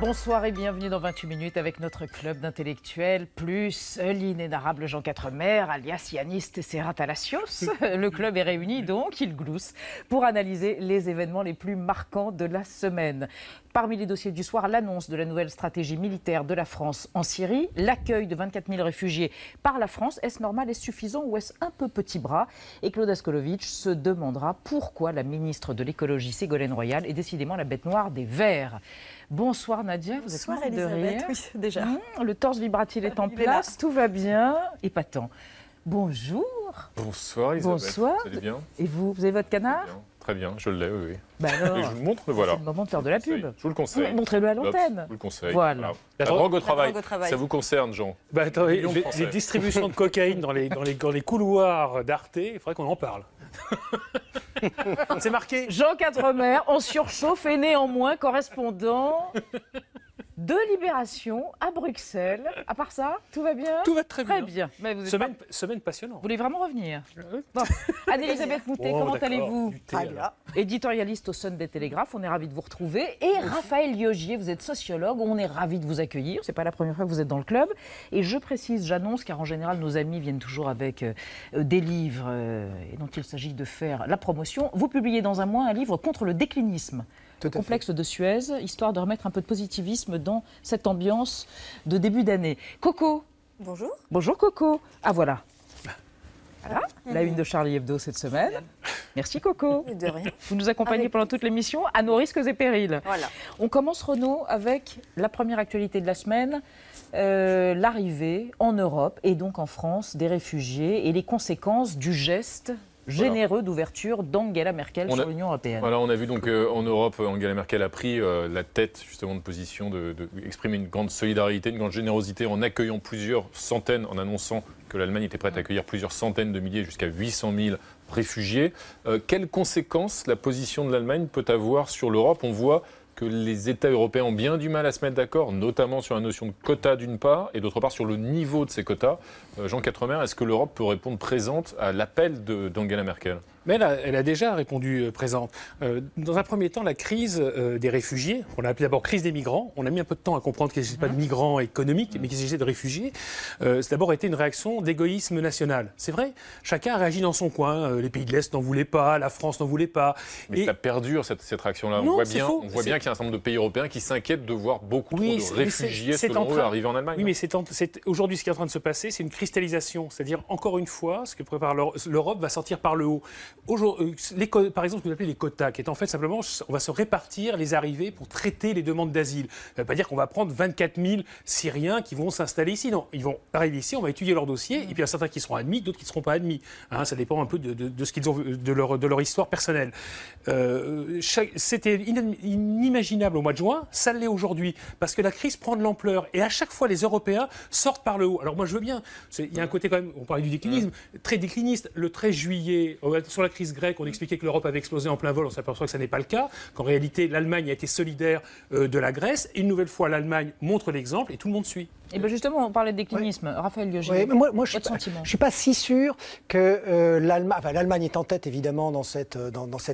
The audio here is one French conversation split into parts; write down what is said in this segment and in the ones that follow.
Bonsoir et bienvenue dans 28 minutes avec notre club d'intellectuels, plus l'inénarrable Jean Quatremer, alias Yanis Tessera Palacios. Le club est réuni donc, il glousse, pour analyser les événements les plus marquants de la semaine. Parmi les dossiers du soir, l'annonce de la nouvelle stratégie militaire de la France en Syrie, l'accueil de 24 000 réfugiés par la France. Est-ce normal, est-ce suffisant ou est-ce un peu petit bras? Et Claude Askolovitch se demandera pourquoi la ministre de l'écologie Ségolène Royal est décidément la bête noire des Verts. Bonsoir Nadia, vous êtes morte de rire. Oui, déjà. Le torse vibre-t-il est en place, tout va bien, épatant. Bonjour. Bonsoir Isabelle. Bonsoir. Vous allez bien? Et vous avez votre canard? Très bien, je l'ai, oui. Bah alors, et je vous le montre, le voilà. c'est le moment de faire de la pub. Je vous le conseille. Montrez-le à Hop, l'antenne. je vous le conseille. Voilà. La drogue au travail. drogue au travail. Ça vous concerne, Jean? Bah, attendez, Millions de Français. les distributions de cocaïne dans les couloirs d'Arte, il faudrait qu'on en parle. C'est marqué. Jean Quatremer, en surchauffe, est néanmoins correspondant de Libération à Bruxelles. À part ça, tout va bien? Tout va très bien. Très bien. Mais vous êtes Semaine passionnante. Vous voulez vraiment revenir? Bon. Anne-Elisabeth Moutet, Oh, comment d'accord. allez-vous? Du thé, alors. Éditorialiste au Sunday Telegraph, on est ravis de vous retrouver. Et Raphaël Liogier, vous êtes sociologue, on est ravis de vous accueillir. C'est pas la première fois que vous êtes dans le club. Et je précise, j'annonce, car en général nos amis viennent toujours avec des livres et dont il s'agit de faire la promotion. Vous publiez dans un mois un livre contre le déclinisme. Le complexe de Suez, histoire de remettre un peu de positivisme dans cette ambiance de début d'année. Coco. Bonjour. Bonjour Coco. Ah voilà. Voilà, la une de Charlie Hebdo cette semaine. Merci Coco. De rien. Vous nous accompagnez Avec pendant toute l'émission à nos risques et périls. Voilà. On commence Renaud avec la première actualité de la semaine, l'arrivée en Europe et donc en France des réfugiés et les conséquences du geste généreux d'ouverture d'Angela Merkel sur l'Union européenne. Voilà, on a vu donc en Europe, Angela Merkel a pris la tête justement de position de exprimer une grande solidarité, une grande générosité en accueillant plusieurs centaines, en annonçant que l'Allemagne était prête à accueillir plusieurs centaines de milliers, jusqu'à 800 000 réfugiés. Quelles conséquences la position de l'Allemagne peut avoir sur l'Europe? On voit que les États européens ont bien du mal à se mettre d'accord, notamment sur la notion de quotas d'une part, et d'autre part sur le niveau de ces quotas. Jean Quatremer, est-ce que l'Europe peut répondre présente à l'appel d'Angela Merkel? Mais elle a déjà répondu présente. Dans un premier temps, la crise des réfugiés, on l'a appelé d'abord crise des migrants. On a mis un peu de temps à comprendre qu'il ne s'agissait pas de migrants économiques, mais qu'il s'agissait de réfugiés. C'est d'abord été une réaction d'égoïsme national. C'est vrai, chacun a réagi dans son coin. Les pays de l'Est n'en voulaient pas, la France n'en voulait pas. Mais ça perdure cette réaction-là. Non, on voit c'est bien, faux. On voit bien qu'il y a un certain nombre de pays européens qui s'inquiètent de voir beaucoup trop de réfugiés, c'est selon eux, arriver en Allemagne. Oui, mais aujourd'hui, ce qui est en train de se passer, c'est une cristallisation. C'est-à-dire, encore une fois, ce que prépare l'Europe va sortir par le haut. Par exemple, ce que vous appelez les quotas, qui est en fait simplement, on va se répartir les arrivées pour traiter les demandes d'asile. Ça ne veut pas dire qu'on va prendre 24 000 Syriens qui vont s'installer ici. Non, ils vont arriver ici, on va étudier leur dossier, et puis il y a certains qui seront admis, d'autres qui ne seront pas admis. Hein, ça dépend un peu de ce qu'ils ont, de leur histoire personnelle. C'était inimaginable au mois de juin, ça l'est aujourd'hui, parce que la crise prend de l'ampleur, et à chaque fois, les Européens sortent par le haut. Alors moi, je veux bien, il y a un côté quand même, on parlait du déclinisme, très décliniste. Le 13 juillet, sur la crise grecque, on expliquait que l'Europe avait explosé en plein vol, on s'aperçoit que ça n'est pas le cas, qu'en réalité l'Allemagne a été solidaire de la Grèce, et une nouvelle fois l'Allemagne montre l'exemple et tout le monde suit. Et bien justement, on parlait de déclinisme. Ouais. Raphaël Liogier, ouais, moi je sentiment? Je suis pas si sûr que l'Allemagne est en tête évidemment dans cette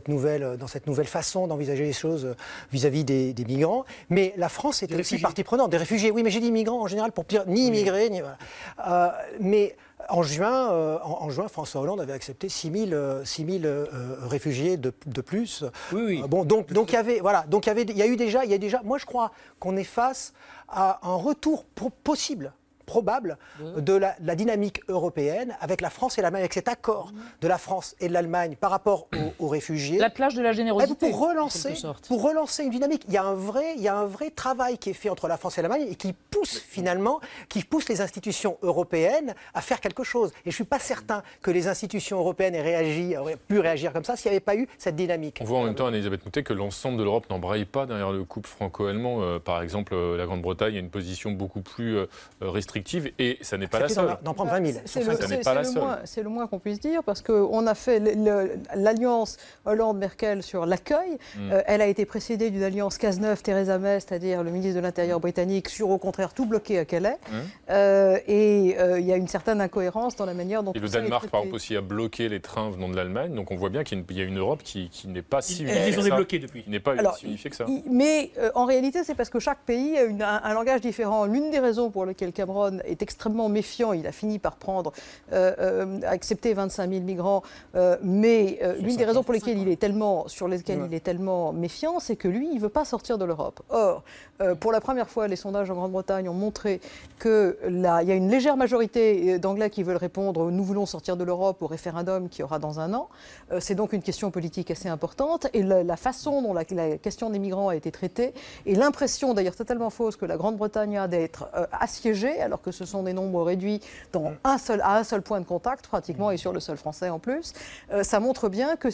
nouvelle façon d'envisager les choses vis-à-vis des migrants, mais la France est aussi partie prenante des réfugiés. Oui, mais j'ai dit migrants en général pour dire ni immigrés, ni voilà. Mais en juin, François Hollande avait accepté 6 000 réfugiés de plus. Oui. Bon, donc il y a déjà. Moi, je crois qu'on est face à un retour probable de la dynamique européenne avec la France et l'Allemagne, avec cet accord de la France et de l'Allemagne par rapport aux réfugiés. L'attelage de la générosité. Pour relancer une dynamique, il y a un vrai travail qui est fait entre la France et l'Allemagne et qui pousse les institutions européennes à faire quelque chose. Et je ne suis pas certain que les institutions européennes auraient pu réagir comme ça s'il n'y avait pas eu cette dynamique. On voit en même temps, Anne-Elisabeth Moutet, que l'ensemble de l'Europe n'embraye pas derrière le couple franco-allemand. Par exemple, la Grande-Bretagne a une position beaucoup plus restrictive. Et ça n'est pas la seule. D'en prendre 20 000. C'est le moins qu'on puisse dire, parce qu'on a fait l'alliance Hollande-Merkel sur l'accueil. Elle a été précédée d'une alliance Cazeneuve-Theresa May, c'est-à-dire le ministre de l'Intérieur britannique, sur au contraire faire tout bloquer à Calais. Et il y a une certaine incohérence dans la manière dont et le Danemark, par exemple, aussi a bloqué les trains venant de l'Allemagne. Donc on voit bien qu'il y a une Europe qui n'est pas si unifiée Ils ont débloqué depuis. Qui n'est pas si unifiée que ça. Mais en réalité, c'est parce que chaque pays a un langage différent. L'une des raisons pour lesquelles Cameron est extrêmement méfiant, il a fini par accepter 25 000 migrants, mais l'une des raisons pour lesquelles il est tellement méfiant, c'est que lui, il ne veut pas sortir de l'Europe. Or, pour la première fois, les sondages en Grande-Bretagne ont montré qu'il y a une légère majorité d'Anglais qui veulent répondre « nous voulons sortir de l'Europe » au référendum qui aura dans un an. C'est donc une question politique assez importante. Et la façon dont la question des migrants a été traitée, et l'impression d'ailleurs totalement fausse que la Grande-Bretagne a d'être assiégée, alors que ce sont des nombres réduits à un seul point de contact, pratiquement, et sur le sol français en plus, ça montre bien que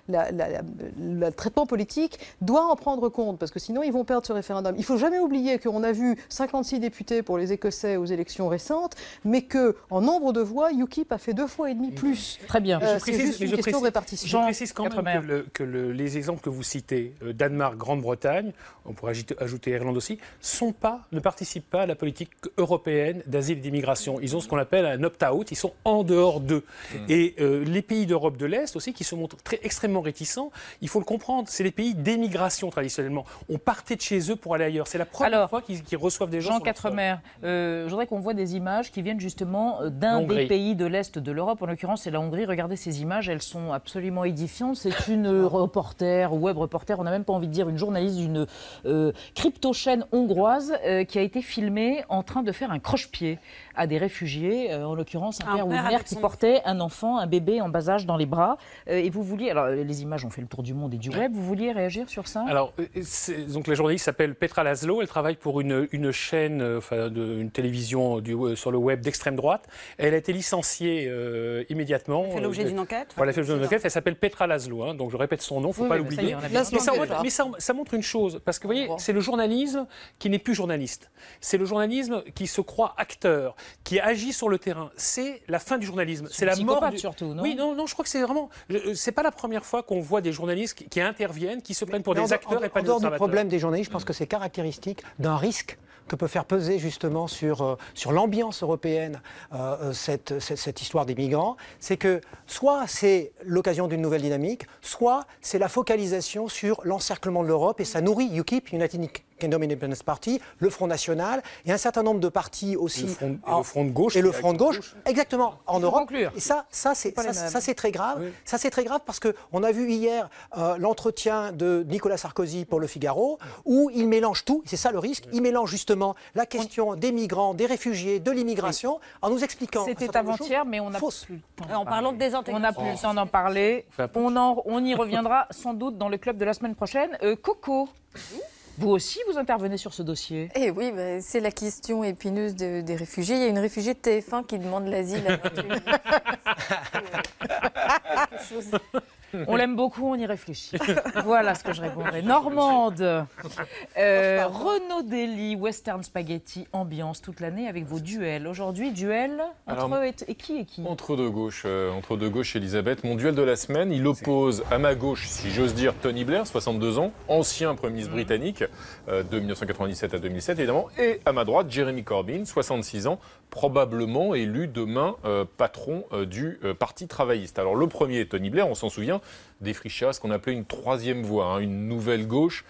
le traitement politique doit en prendre compte, parce que sinon ils vont perdre ce référendum. Il ne faut jamais oublier qu'on a vu 56 députés pour les Écossais aux élections récentes, mais qu'en nombre de voix, UKIP a fait 2,5 fois plus. Très bien. C'est juste une question de répartition. Je précise quand même que les exemples que vous citez, Danemark, Grande-Bretagne, on pourrait ajouter Irlande aussi, ne participent pas à la politique européenne d'asile et d'immigration. Ils ont ce qu'on appelle un opt-out, ils sont en dehors d'eux. Et les pays d'Europe de l'Est aussi, qui se montrent extrêmement réticents, il faut le comprendre, c'est les pays d'émigration traditionnellement. On partait de chez eux pour aller ailleurs. C'est la première fois qu'ils reçoivent des gens. Jean Quatremer, je voudrais qu'on voit des images qui viennent justement d'un des pays de l'Est de l'Europe. En l'occurrence, c'est la Hongrie. Regardez ces images, elles sont absolument édifiantes. C'est une reporter, web reporter, on n'a même pas envie de dire une journaliste d'une crypto-chaîne hongroise qui a été filmée en train de faire un croche-pied à des réfugiés, en l'occurrence un père ou une mère qui portait un enfant, un bébé en bas âge dans les bras. Et vous vouliez, alors les images ont fait le tour du monde et du web, vous vouliez réagir sur ça? Alors, donc la journaliste s'appelle Petra Laszlo, elle travaille pour une chaîne, une télévision sur le web d'extrême droite. Elle a été licenciée immédiatement. Elle fait l'objet d'une enquête. Voilà, elle fait l'objet d'une enquête, elle s'appelle Petra Laszlo, donc je répète son nom, il ne faut pas l'oublier. Mais ça montre une chose, parce que vous voyez, c'est le journalisme qui n'est plus journaliste. C'est le journalisme qui se croit acteur, qui agit sur le terrain. C'est la fin du journalisme. C'est la mort surtout, non? Oui, non, je crois que c'est vraiment... C'est pas la première fois qu'on voit des journalistes qui interviennent, qui se prennent pour des acteurs et pas des observateurs. En dehors du problème des journalistes, je pense que c'est caractéristique d'un risque que peut faire peser justement sur l'ambiance européenne cette histoire des migrants. C'est que soit c'est l'occasion d'une nouvelle dynamique, soit c'est la focalisation sur l'encerclement de l'Europe, et ça nourrit UKIP, United Kingdom Independence Party, le Front National et un certain nombre de partis aussi. Le Front de gauche. Et le Front de gauche, exactement, en Europe. Conclure. Et ça c'est très grave. Oui. Ça c'est très grave parce qu'on a vu hier l'entretien de Nicolas Sarkozy pour Le Figaro, où il mélange tout, c'est ça le risque, il mélange justement la question des migrants, des réfugiés, de l'immigration, en nous expliquant... C'était avant-hier, mais on n'a plus le temps. En parlant de désintégration. On n'a plus le temps d'en parler. On y reviendra sans doute dans le club de la semaine prochaine. Coco, vous aussi, vous intervenez sur ce dossier. Eh oui, c'est la question épineuse des réfugiés. Il y a une réfugiée de TF1 qui demande l'asile à 21 On l'aime beaucoup, on y réfléchit. Voilà ce que je répondrai. Normande, Renaud Dely, Western Spaghetti, ambiance toute l'année avec vos duels. Aujourd'hui, duel entre et qui? Entre deux gauches, Elisabeth. Mon duel de la semaine, il oppose à ma gauche, si j'ose dire, Tony Blair, 62 ans, ancien Premier ministre britannique, de 1997 à 2007 évidemment, et à ma droite, Jeremy Corbyn, 66 ans, probablement élu demain patron du Parti travailliste. Alors le premier, Tony Blair, on s'en souvient, défricha ce qu'on appelait une troisième voie, une nouvelle gauche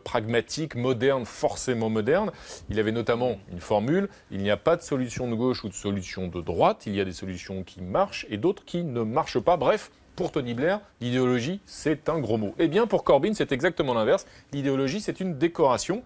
pragmatique, moderne, forcément moderne. Il avait notamment une formule, il n'y a pas de solution de gauche ou de solution de droite, il y a des solutions qui marchent et d'autres qui ne marchent pas. Bref, pour Tony Blair, l'idéologie, c'est un gros mot. Eh bien, pour Corbyn, c'est exactement l'inverse. L'idéologie, c'est une décoration.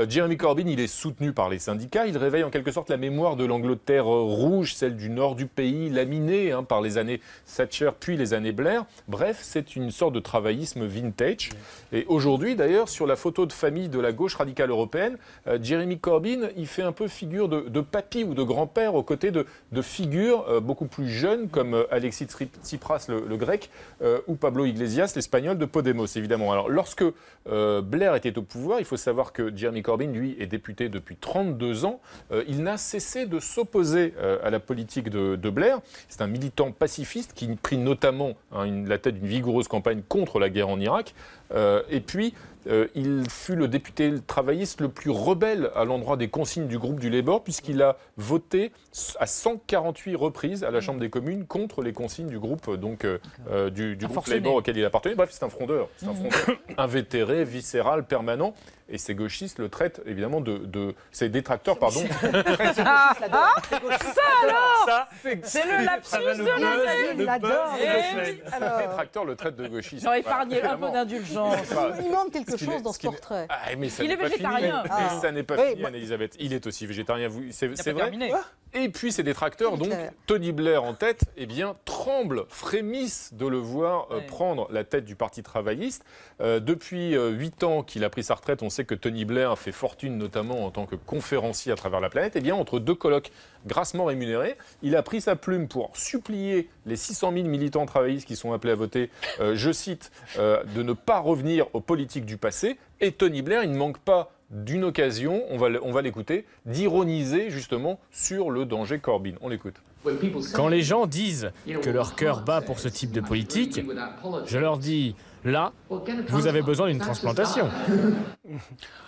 Jeremy Corbyn, il est soutenu par les syndicats. Il réveille en quelque sorte la mémoire de l'Angleterre rouge, celle du nord du pays, laminée par les années Thatcher, puis les années Blair. Bref, c'est une sorte de travaillisme vintage. Et aujourd'hui, d'ailleurs, sur la photo de famille de la gauche radicale européenne, Jeremy Corbyn, il fait un peu figure de papy ou de grand-père aux côtés de figures beaucoup plus jeunes, comme Alexis Tsipras, le grec, ou Pablo Iglesias, l'espagnol de Podemos, évidemment. Alors, lorsque Blair était au pouvoir, il faut savoir que Jeremy Corbyn, lui, est député depuis 32 ans. Il n'a cessé de s'opposer à la politique de Blair. C'est un militant pacifiste qui prit notamment la tête d'une vigoureuse campagne contre la guerre en Irak. Et puis, Il fut le député travailliste le plus rebelle à l'endroit des consignes du groupe du Labour, puisqu'il a voté à 148 reprises à la Chambre des communes contre les consignes du groupe, du groupe Labour auquel il appartenait. Bref, c'est un frondeur. C'est un frondeur invétéré, viscéral, permanent. Et ces gauchistes le traitent évidemment ces détracteurs, pardon. Ça alors, c'est le lapsus de l'année. Il adore Les détracteurs le traitent de gauchiste. Non, épargnez un peu d'indulgence. Il manque quelque chose dans ce portrait. Mais ça Il n'est est pas végétarien. fini. Mais ça n'est pas fini, Anne-Elisabeth. Il est aussi végétarien. C'est vrai. Terminé. Et puis ces détracteurs, donc Tony Blair en tête, tremblent, frémissent de le voir prendre la tête du Parti travailliste. Depuis 8 ans qu'il a pris sa retraite, on sait que Tony Blair a fait fortune notamment en tant que conférencier à travers la planète. Et bien entre 2 colloques grassement rémunérés, il a pris sa plume pour supplier les 600 000 militants travaillistes qui sont appelés à voter, je cite, de ne pas revenir aux politiques du passé. Et Tony Blair, il ne manque pas d'une occasion, on va l'écouter, d'ironiser justement sur le danger Corbyn. On l'écoute. Quand les gens disent que leur cœur bat pour ce type de politique, je leur dis, là, vous avez besoin d'une transplantation.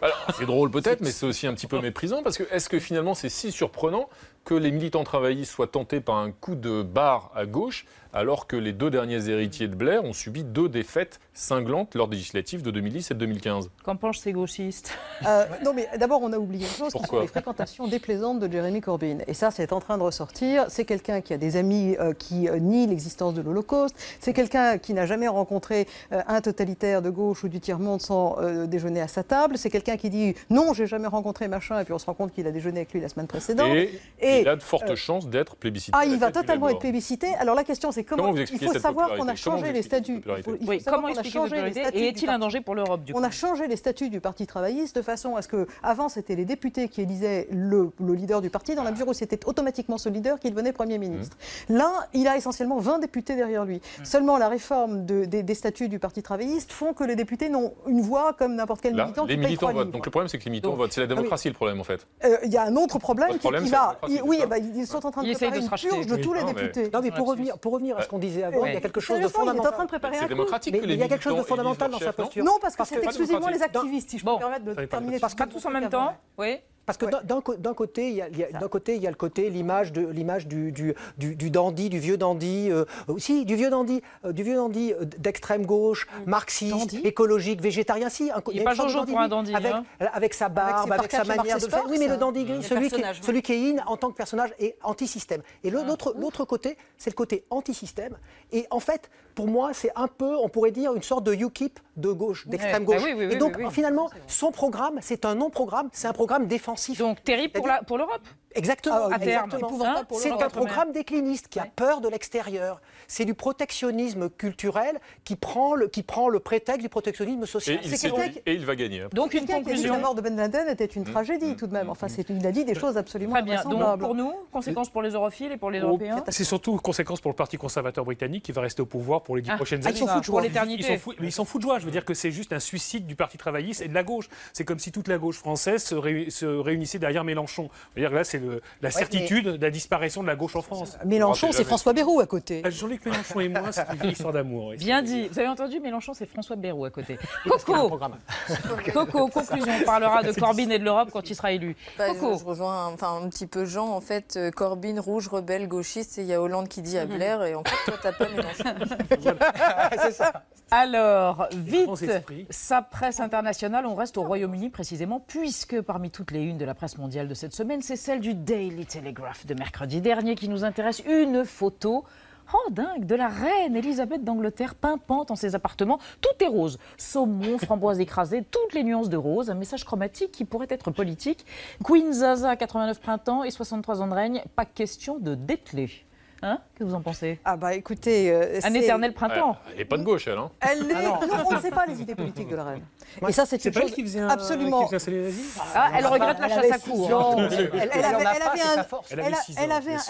Alors, c'est drôle peut-être, mais c'est aussi un petit peu méprisant, parce que est-ce que finalement c'est si surprenant que les militants travaillistes soient tentés par un coup de barre à gauche, alors que les 2 derniers héritiers de Blair ont subi 2 défaites cinglantes lors des législatives de 2010 et de 2015. Qu'en pensent ces gauchistes? Non, mais d'abord, on a oublié une chose, qui sont les fréquentations déplaisantes de Jeremy Corbyn. Et ça, c'est en train de ressortir. C'est quelqu'un qui a des amis qui nient l'existence de l'Holocauste. C'est quelqu'un qui n'a jamais rencontré un totalitaire de gauche ou du tiers-monde sans déjeuner à sa table. C'est quelqu'un qui dit « Non, j'ai jamais rencontré machin », et puis on se rend compte qu'il a déjeuné avec lui la semaine précédente. Et il a de fortes chances d'être plébiscité. Il va totalement être plébiscité. Alors la question, c'est comment il faut savoir qu'on a changé les statuts. Comment expliquer cette popularité? Et est-il un danger pour l'Europe, du coup? On a changé les statuts du Parti travailliste de façon à ce que, avant, c'était les députés qui élisaient le leader du parti, dans la mesure où c'était automatiquement ce leader qui devenait Premier ministre. Là, il a essentiellement 20 députés derrière lui. Seulement la réforme des statuts du Parti travailliste font que les députés n'ont une voix comme n'importe quel militant. Les militants votent. Donc le problème, c'est que les militants votent. C'est la démocratie le problème, en fait. Il y a un autre problème qui va. Oui, ils sont en train de préparer une purge de tous les députés. Non, mais pour revenir à ce qu'on disait avant, il y a quelque chose de fondamental. Il est en train de préparer un coup. Mais il y a quelque chose de fondamental dans sa posture. Non, parce que c'est exclusivement les activistes, si je peux me permettre de terminer. Pas tous en même temps. Oui. Parce que d'un côté, il y a le côté l'image du dandy, du vieux dandy, aussi du vieux dandy d'extrême gauche, marxiste, écologique, végétarien. Si, il n'est pas Jojo pour un dandy. Avec sa barbe, avec sa manière de faire. Oui, mais le dandy gris, celui qui est in en tant que personnage est anti-système. Et l'autre côté, c'est le côté anti-système. Et en fait, pour moi, c'est un peu, on pourrait dire, une sorte de UKIP de gauche, d'extrême gauche. Et donc, finalement, son programme, c'est un non-programme, c'est un programme défensif. Donc terrible pour l'Europe. Exactement. À terme. C'est un programme décliniste qui a peur de l'extérieur. C'est du protectionnisme culturel qui prend le prétexte du protectionnisme social. Et il va gagner. Donc une conclusion. La mort de Ben Laden était une tragédie tout de même. Enfin, il a dit des choses absolument invraisemblables. Donc pour nous, conséquences pour les europhiles et pour les Européens. C'est surtout conséquences pour le Parti conservateur britannique qui va rester au pouvoir pour les 10 prochaines années. Ils s'en foutent pour l'éternité. Ils s'en foutent de joie. Je veux dire que c'est juste un suicide du Parti travailliste et de la gauche. C'est comme si toute la gauche française se réunissait derrière Mélenchon. Là, c'est la certitude de la disparition de la gauche en France. Mélenchon, c'est François Bayrou à côté. Jean-Luc Mélenchon et moi, c'est une vieille histoire d'amour. Bien dit. Vous avez entendu, Mélenchon, c'est François Bayrou à côté. Coco, conclusion. On parlera de Corbyn et de l'Europe quand il sera élu. Coco. Je rejoins un petit peu Jean. En fait, Corbyn, rouge, rebelle, gauchiste, et il y a Hollande qui dit à Blair, et en fait, toi, t'as pas Mélenchon. C'est ça. Alors, vite, sa presse internationale, on reste au Royaume-Uni précisément, puisque parmi toutes les unes de la presse mondiale de cette semaine, c'est celle du Daily Telegraph de mercredi dernier qui nous intéresse. Une photo, dingue, de la reine Elisabeth d'Angleterre pimpante en ses appartements. Tout est rose, saumon, framboise écrasée, toutes les nuances de rose, un message chromatique qui pourrait être politique. Queen Zaza, 89 printemps et 63 ans de règne, pas question de dételer. Que vous en pensez? Écoutez, un éternel printemps. Elle n'est pas de gauche, elle. Non, on ne sait pas les idées politiques de la reine. Et ça, c'est une chose qui faisait absolument. Elle regrette la chasse à courre.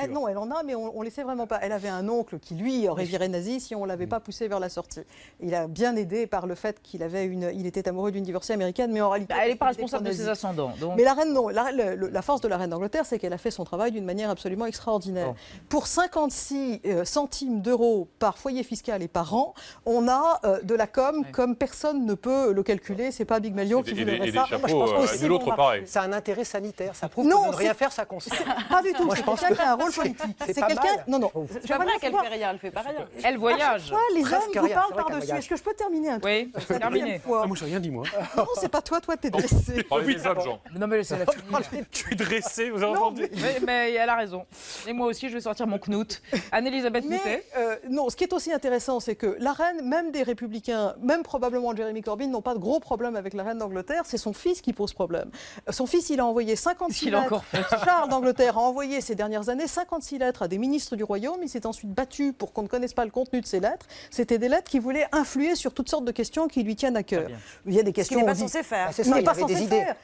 Non, elle en a, mais on ne les sait vraiment pas. Elle avait un oncle qui, lui, aurait viré nazi si on ne l'avait pas poussé vers la sortie. Il a bien aidé par le fait qu'il était amoureux d'une divorcée américaine, mais en réalité. Elle n'est pas responsable de ses ascendants. Donc. Mais la reine, non. La force de la reine d'Angleterre, c'est qu'elle a fait son travail d'une manière absolument extraordinaire. Pour 50 56 centimes d'euros par foyer fiscal et par an, on a de la com comme personne ne peut le calculer. C'est pas Big Malion qui vous donnerait ça. Moi, je pense aussi l'autre pareil. Ça a un intérêt sanitaire, ça prouve que de ne rien faire, ça concerne. Pas du tout, c'est quelqu'un qui a un rôle politique. C'est quelqu'un. Non, non. C'est pas vrai qu'elle fait rien, elle fait pas rien. Elle voyage. Toi, les hommes Presque vous rien, parlent c'est vrai qu'elle par-dessus. voyage. Est-ce que je peux terminer un truc? Oui, terminé. Ah, moi, j'ai rien dit, moi. Non, c'est pas toi, t'es dressé. Parlez des autres gens. Non, mais laissez-la finir. Je suis dressé, vous avez Non, entendu? Mais elle a raison. Et moi aussi, je vais sortir mon knout. Anne-Elisabeth Moutet. Mais non, ce qui est aussi intéressant, c'est que la reine, même des Républicains, même probablement Jeremy Corbyn, n'ont pas de gros problèmes avec la reine d'Angleterre. C'est son fils qui pose problème. Son fils, il a envoyé 56 Il a lettres. encore fait. Charles d'Angleterre a envoyé ces dernières années 56 lettres à des ministres du Royaume. Il s'est ensuite battu pour qu'on ne connaisse pas le contenu de ces lettres. C'était des lettres qui voulaient influer sur toutes sortes de questions qui lui tiennent à cœur. Il y a des Ce questions. qu'il n'est pas on dit- censé faire. C'est Il ça, n'est il pas avait censé des idées. faire.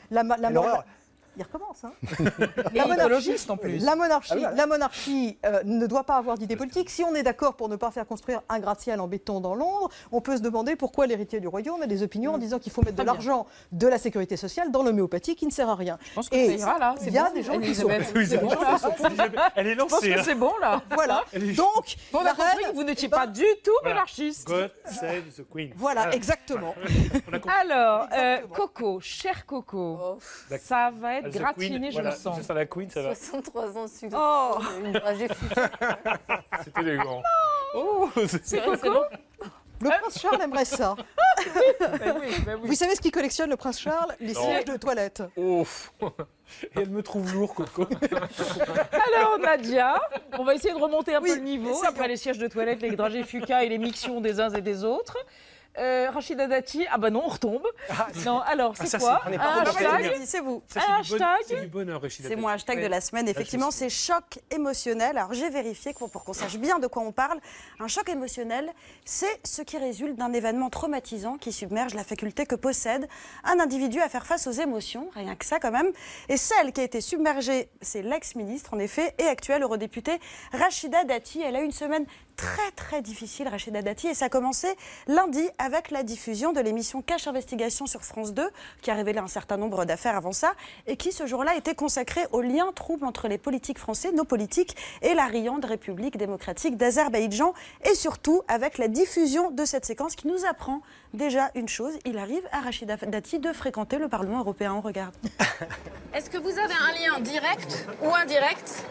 L'horreur. Il recommence. Hein. Et écologiste en plus. La monarchie, Ah oui, voilà. la monarchie ne doit pas avoir d'idée politique. Si on est d'accord pour ne pas faire construire un gratte-ciel en béton dans Londres, on peut se demander pourquoi l'héritier du royaume a des opinions en disant qu'il faut mettre de l'argent de la sécurité sociale dans l'homéopathie qui ne sert à rien. Je pense que ça ira là. Il y a des gens qui sont. C'est bon là. Elle est Je pense lancée. que hein. c'est bon là. Voilà. Donc, On la a compris reine. que vous n'étiez eh ben, pas du tout Voilà. monarchiste. God save the Queen. Voilà, exactement. On a compris. Alors, Exactement. Coco, cher Coco, Oh, ça va être The Queen, gratiné, je voilà, le sens. c'est ça, la Queen, ça va. 63 ans de succès. Oh, Une dragée fou. C'est élégant. Oh, C'est Coco. le prince Charles aimerait ça. Ben oui, ben oui. Vous savez ce qui collectionne le prince Charles? Les Non. sièges de toilette. Oh. Et elle me trouve lourd, Coco. Alors Nadia, on va essayer de remonter un Oui, peu le niveau essayons. après les sièges de toilette, les dragées Fuca et les mictions des uns et des autres. Rachida Dati, ah bah non, on retombe. Non, alors c'est ça, quoi c'est- on est Un pas hashtag remonté. C'est vous. Ça, Un c'est du hashtag. c'est du bonheur, Rachida. C'est mon hashtag de la semaine. Effectivement, c'est choc émotionnel. Alors, j'ai vérifié pour qu'on sache bien de quoi on parle. Un choc émotionnel, c'est ce qui résulte d'un événement traumatisant qui submerge la faculté que possède un individu à faire face aux émotions, rien que ça quand même. Et celle qui a été submergée, c'est l'ex-ministre, en effet, et actuelle eurodéputée Rachida Dati. Elle a eu une semaine très difficile, Rachida Dati, et ça a commencé lundi avec la diffusion de l'émission Cache Investigation sur France 2, qui a révélé un certain nombre d'affaires avant ça, et qui ce jour-là était consacrée au lien trouble entre les politiques français, nos politiques, et la riante République démocratique d'Azerbaïdjan, et surtout avec la diffusion de cette séquence qui nous apprend déjà une chose, il arrive à Rachida Dati de fréquenter le Parlement européen. On regarde. Est-ce que vous avez un lien direct ou indirect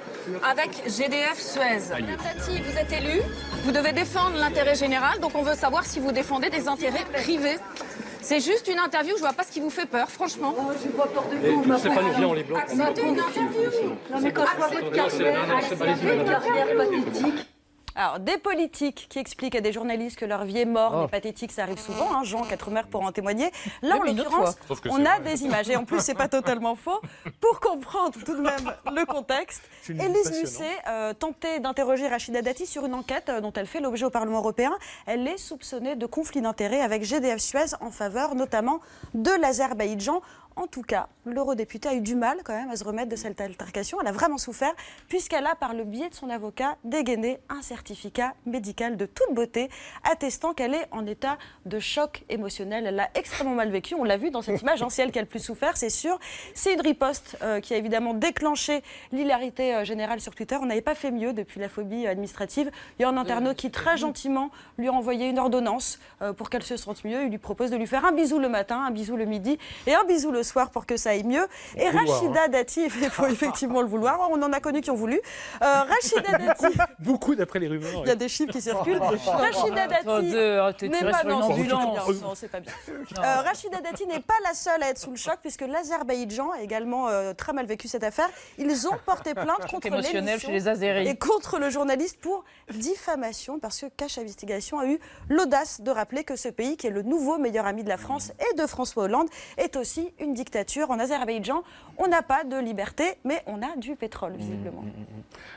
avec GDF Suez? Madame Dati, vous êtes élue, vous devez défendre l'intérêt général, donc on veut savoir si vous défendez des intérêts privés. C'est juste une interview, je vois pas ce qui vous fait peur, franchement. Je vois peur de vous, ma C'est une interview. Non, mais quand je vois votre carrière pathétique. Alors, des politiques qui expliquent à des journalistes que leur vie est morne et pathétique, ça arrive souvent. Hein, Jean Quatremer pour en témoigner. Là, en Même une autre l'occurrence, fois. Sauf que on c'est a vrai. des images. Et en plus, c'est pas totalement faux. Pour comprendre tout de même le contexte, C'est une Élise passionnante. Lucet tentait d'interroger Rachida Dati sur une enquête dont elle fait l'objet au Parlement européen. Elle est soupçonnée de conflit d'intérêts avec GDF Suez en faveur notamment de l'Azerbaïdjan. En tout cas, l'eurodéputée a eu du mal quand même à se remettre de cette altercation. Elle a vraiment souffert puisqu'elle a, par le biais de son avocat, dégainé un certificat médical de toute beauté attestant qu'elle est en état de choc émotionnel. Elle l'a extrêmement mal vécu. On l'a vu dans cette image. C'est elle qui a le plus souffert, c'est sûr. C'est une riposte qui a évidemment déclenché l'hilarité générale sur Twitter. On n'avait pas fait mieux depuis la phobie administrative. Il y a un internaute qui, très gentiment, lui a envoyé une ordonnance pour qu'elle se sente mieux. Il lui propose de lui faire un bisou le matin, un bisou le midi et un bisou le soir pour que ça aille mieux. Et Rachida Dati, il faut effectivement le vouloir. On en a connu qui ont voulu. Rachida Dati, Beaucoup d'après les rumeurs. il y a des chiffres qui circulent. Rachida Dati n'est pas, sur une non, ambulance. non, c'est pas bien. Rachida Dati n'est pas la seule à être sous le choc puisque l'Azerbaïdjan a également très mal vécu cette affaire. Ils ont porté plainte contre Émotionnel chez l'émission les Azéris. et contre le journaliste pour diffamation parce que Cache Investigation a eu l'audace de rappeler que ce pays, qui est le nouveau meilleur ami de la France et de François Hollande, est aussi une dictature. En Azerbaïdjan, on n'a pas de liberté, mais on a du pétrole, visiblement. Non,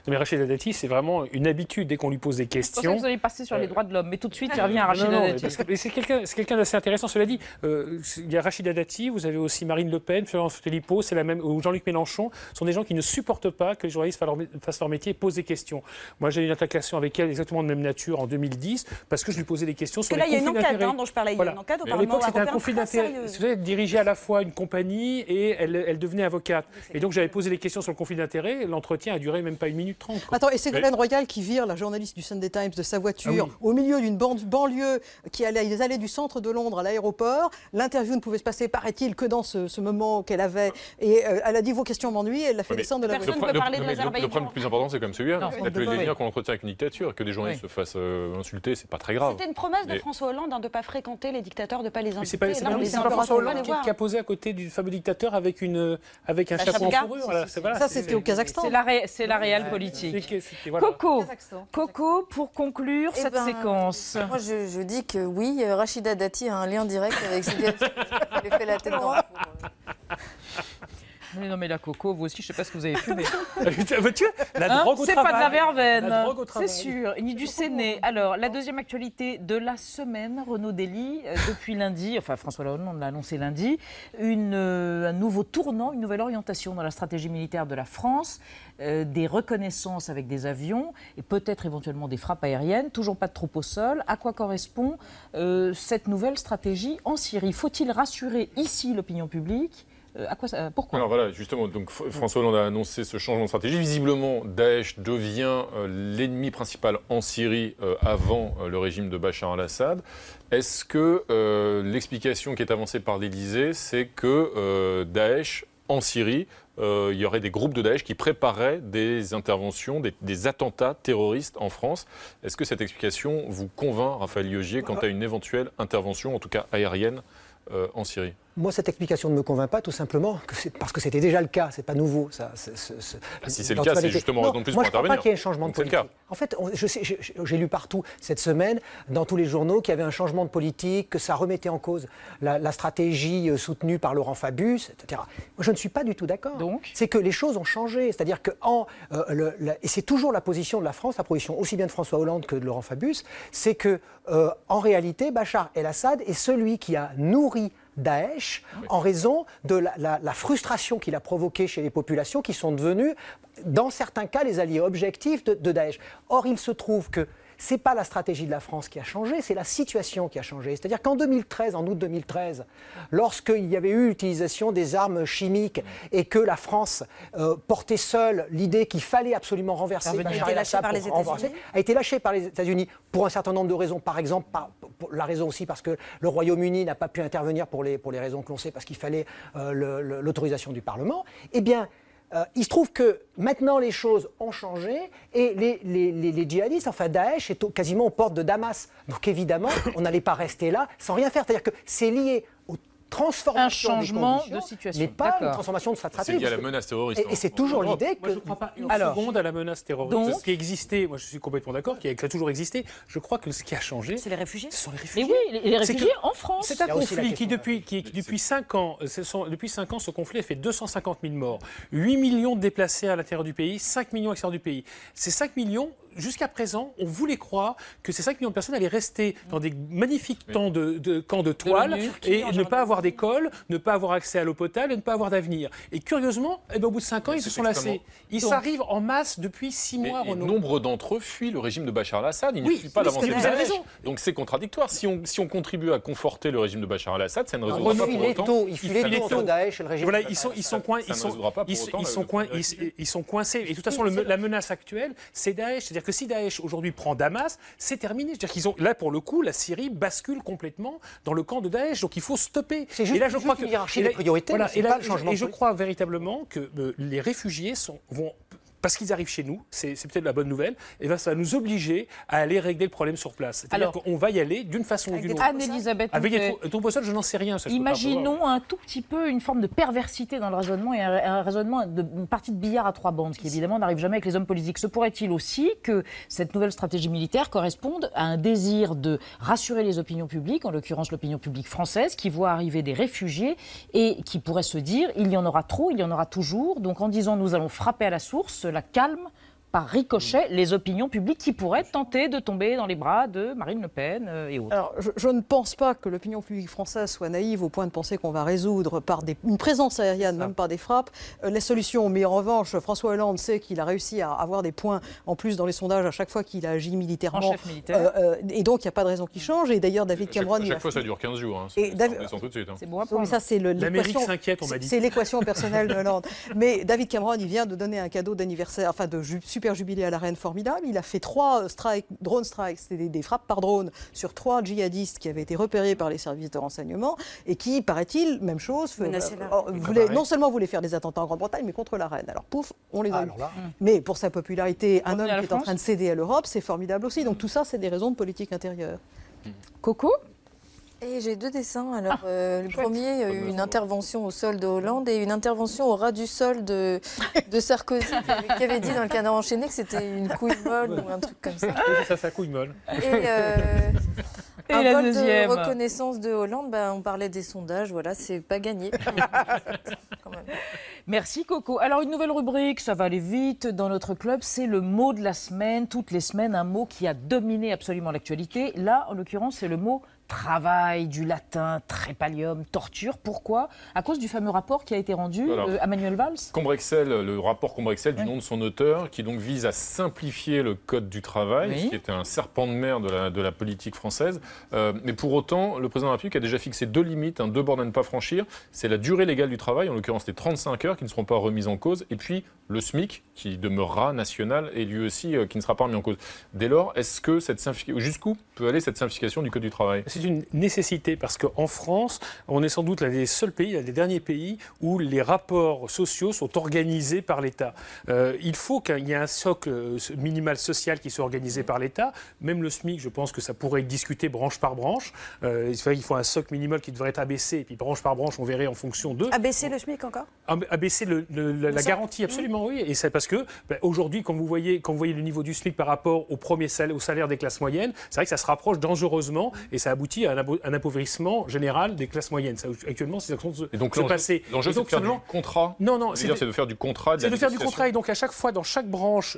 mais Rachida Dati, c'est vraiment une habitude dès qu'on lui pose des C'est pour ça que questions. vous allez passer sur les droits de l'homme, mais tout de suite, il revient à Non, Rachida non, mais Dati. parce que c'est quelqu'un d'assez intéressant. Cela dit, il y a Rachida Dati, vous avez aussi Marine Le Pen, Florence Philippot, c'est la même, ou Jean-Luc Mélenchon, sont des gens qui ne supportent pas que les journalistes fassent leur métier et posent des questions. Moi, j'ai eu une intercation avec elle exactement de même nature en 2010 parce que je lui posais des questions Parce sur que là, les il y a une conflits enquête d'intérêts. dont je parlais. Il y a Voilà. une enquête au À Parlement l'époque, c'était un européen conflit très d'intérêts. sérieuse. Vous savez, diriger à la fois une compagnie et elle devenait avocate. Et donc j'avais posé des questions sur le conflit d'intérêts. L'entretien a duré même pas 1 minute 30. Attends, et Ségolène Royal qui vire la journaliste du Sunday Times de sa voiture au milieu d'une banlieue qui allait du centre de Londres à l'aéroport. L'interview ne pouvait se passer, paraît-il, que dans ce moment qu'elle avait. Et elle a dit vos questions m'ennuient, elle l'a fait descendre de la voiture. Le problème le plus important, c'est comme celui-là. Les liens qu'on entretient avec une dictature, que des journalistes se fassent insulter, c'est pas très grave. C'était une promesse de François Hollande de ne pas fréquenter les dictateurs, de ne pas les inviter. Mais c'est pas François Hollande qui a posé à côté du fameux dictateur avec un chapeau en fourrure. Ça, c'était au Kazakhstan. C'est la réelle politique. Coco, pour conclure cette séquence. Moi, je dis que oui, Rachida Dati a un lien direct avec GDF. Elle fait la tête dans la four. Non mais la Coco, vous aussi, je ne sais pas ce que vous avez fumé. La drogue au travail. C'est pas de la verveine, c'est sûr, ni du séné. Alors, la deuxième actualité de la semaine, Renaud Dely, depuis lundi, enfin François Hollande l'a annoncé lundi, un nouveau tournant, une nouvelle orientation dans la stratégie militaire de la France, des reconnaissances avec des avions et peut-être éventuellement des frappes aériennes, toujours pas de troupes au sol. À quoi correspond cette nouvelle stratégie en Syrie? Faut-il rassurer ici l'opinion publique? Pourquoi? Alors voilà, justement, donc François Hollande a annoncé ce changement de stratégie. Visiblement, Daesh devient l'ennemi principal en Syrie avant le régime de Bachar al-Assad. Est-ce que l'explication qui est avancée par l'Élysée, c'est que Daesh en Syrie, il y aurait des groupes de Daesh qui préparaient des interventions, des attentats terroristes en France? Est-ce que cette explication vous convainc, Raphaël Liogier, quant à une éventuelle intervention, en tout cas aérienne, en Syrie? Moi, cette explication ne me convainc pas, tout simplement, parce que c'était déjà le cas, c'est pas nouveau. Ça, si c'est le cas, c'est justement raison de plus pour intervenir. Je ne crois pas qu'il y ait un changement de politique. En fait, j'ai lu partout cette semaine, dans tous les journaux, qu'il y avait un changement de politique, que ça remettait en cause la stratégie soutenue par Laurent Fabius, etc. Moi, je ne suis pas du tout d'accord. C'est que les choses ont changé. C'est-à-dire que, et c'est toujours la position de la France, la position aussi bien de François Hollande que de Laurent Fabius, c'est que, en réalité, Bachar el-Assad est celui qui a nourri Daesh en raison de la frustration qu'il a provoquée chez les populations qui sont devenues, dans certains cas, les alliés objectifs de Daesh. Or, il se trouve que ce n'est pas la stratégie de la France qui a changé, c'est la situation qui a changé. C'est-à-dire qu'en 2013, en août 2013, lorsqu'il y avait eu l'utilisation des armes chimiques et que la France portait seule l'idée qu'il fallait absolument renverser Bachar el-Assad, a été lâchée par les États-Unis pour un certain nombre de raisons. Par exemple, la raison aussi parce que le Royaume-Uni n'a pas pu intervenir pour les raisons que l'on sait, parce qu'il fallait l'autorisation du Parlement. Eh bien, il se trouve que maintenant les choses ont changé et les djihadistes, enfin Daesh, est quasiment aux portes de Damas. Donc évidemment, on n'allait pas rester là sans rien faire. C'est-à-dire que c'est lié au transformation un changement des de situation. Mais pas une transformation de sa stratégie. C'est lié à la menace terroriste. Et c'est toujours l'idée que... Moi, je ne crois pas une seconde à la menace terroriste. Ce qui existait, moi je suis complètement d'accord, qui a toujours existé. Je crois que ce qui a changé... C'est les réfugiés. Ce sont les réfugiés. Et oui, les réfugiés en France. C'est un conflit qui depuis 5 ans, ce conflit a fait 250 000 morts, 8 millions de déplacés à l'intérieur du pays, 5 millions à l'extérieur du pays. Ces 5 millions... Jusqu'à présent, on voulait croire que ces 5 millions de personnes allaient rester dans des magnifiques camps de toile et ne pas avoir d'école, ne pas avoir accès à l'eau potable et ne pas avoir d'avenir. Et curieusement, au bout de 5 ans, ils se sont lassés. Ils arrivent en masse depuis 6 mois, Renaud. Nombre d'entre eux fuient le régime de Bachar al-Assad. Ils ne fuient pas l'avancée de Daesh. Donc c'est contradictoire. Si on contribue à conforter le régime de Bachar al-Assad, ça ne résoudra pas pour autant. Il fuit les taux Daesh et le régime. Voilà, ils sont coincés. Et de toute façon, la menace actuelle, c'est Daesh. C'est-à-dire que si Daesh aujourd'hui prend Damas, c'est terminé. C'est-à-dire qu'ils ont, là pour le coup, la Syrie bascule complètement dans le camp de Daesh. Donc il faut stopper. C'est juste, une hiérarchie des priorités. Voilà, et je crois véritablement que les réfugiés vont... Parce qu'ils arrivent chez nous, c'est peut-être la bonne nouvelle, et bien ça va nous obliger à aller régler le problème sur place. C'est-à-dire qu'on va y aller d'une façon ou d'une autre. Anne-Elisabeth, avec des troupes au sol, je n'en sais rien. Ça, imaginons un tout petit peu une forme de perversité dans le raisonnement et un raisonnement d'une partie de billard à 3 bandes, qui évidemment n'arrive jamais avec les hommes politiques. Se pourrait-il aussi que cette nouvelle stratégie militaire corresponde à un désir de rassurer les opinions publiques, en l'occurrence l'opinion publique française, qui voit arriver des réfugiés et qui pourrait se dire il y en aura trop, il y en aura toujours. Donc en disant nous allons frapper à la source, cela calme par ricochet les opinions publiques qui pourraient tenter de tomber dans les bras de Marine Le Pen et autres. Alors, je ne pense pas que l'opinion publique française soit naïve au point de penser qu'on va résoudre par une présence aérienne, même par des frappes, les solutions. Mais en revanche, François Hollande sait qu'il a réussi à avoir des points en plus dans les sondages à chaque fois qu'il a agi militairement. En chef militaire. Et donc, il n'y a pas de raison qu'il change. Et d'ailleurs, David Cameron... À chaque fois, ça dure 15 jours. Hein. Et tout de suite. Hein. C'est bon à oui, ça, c'est l'Amérique s'inquiète, on m'a dit. C'est l'équation personnelle de Hollande. Mais David Cameron, il vient de donner un cadeau d'anniversaire, enfin de super jubilé à la reine formidable. Il a fait 3 drone strikes, c'était des frappes par drone sur 3 djihadistes qui avaient été repérés par les services de renseignement et qui, paraît-il, même chose, non seulement voulaient faire des attentats en Grande-Bretagne, mais contre la reine. Alors pouf, on les a eu. Mais pour sa popularité, un homme qui est en train de céder à l'Europe, c'est formidable aussi. Donc tout ça, c'est des raisons de politique intérieure. Coco ? Et j'ai 2 dessins. Alors, le premier, une intervention au sol de Hollande et une intervention au ras du sol de Sarkozy, qui avait dit dans le Canard enchaîné que c'était une couille molle ou un truc comme ça. Oui, ça couille molle. Et un vol de reconnaissance de Hollande, on parlait des sondages, voilà, c'est pas gagné. Quand même. Merci Coco. Alors une nouvelle rubrique, ça va aller vite dans notre club, c'est le mot de la semaine. Toutes les semaines, un mot qui a dominé absolument l'actualité. Là, en l'occurrence, c'est le mot travail, du latin, trépalium, torture. Pourquoi ? À cause du fameux rapport qui a été rendu à Manuel Valls ? Combrexel, le rapport Combrexel du nom de son auteur, qui donc vise à simplifier le code du travail, qui était un serpent de mer de la politique française. Mais pour autant, le président de la République a déjà fixé 2 limites, 2 bornes à ne pas franchir. C'est la durée légale du travail, en l'occurrence les 35 heures qui ne seront pas remises en cause, et puis le SMIC, qui demeurera national, et lui aussi qui ne sera pas remis en cause. Dès lors, est-ce que jusqu'où peut aller cette simplification du code du travail ? C'est une nécessité parce qu'en France, on est sans doute l'un des seuls pays, l'un des derniers pays où les rapports sociaux sont organisés par l'État. Il faut qu'il y ait un socle minimal social qui soit organisé par l'État. Même le SMIC, je pense que ça pourrait être discuté branche par branche. Il faut un socle minimal qui devrait être abaissé et puis branche par branche, on verrait en fonction de... Abaisser le SMIC encore ? Abaisser la garantie, absolument, oui. Et c'est parce que aujourd'hui, quand vous voyez le niveau du SMIC par rapport au salaire des classes moyennes, c'est vrai que ça se rapproche dangereusement et ça aboutit à un appauvrissement général des classes moyennes. Ça, actuellement, c'est ce qui se passer. L'enjeu, c'est de faire du contrat. Non, c'est de faire du contrat. C'est de faire du contrat. Et donc, à chaque fois, dans chaque branche,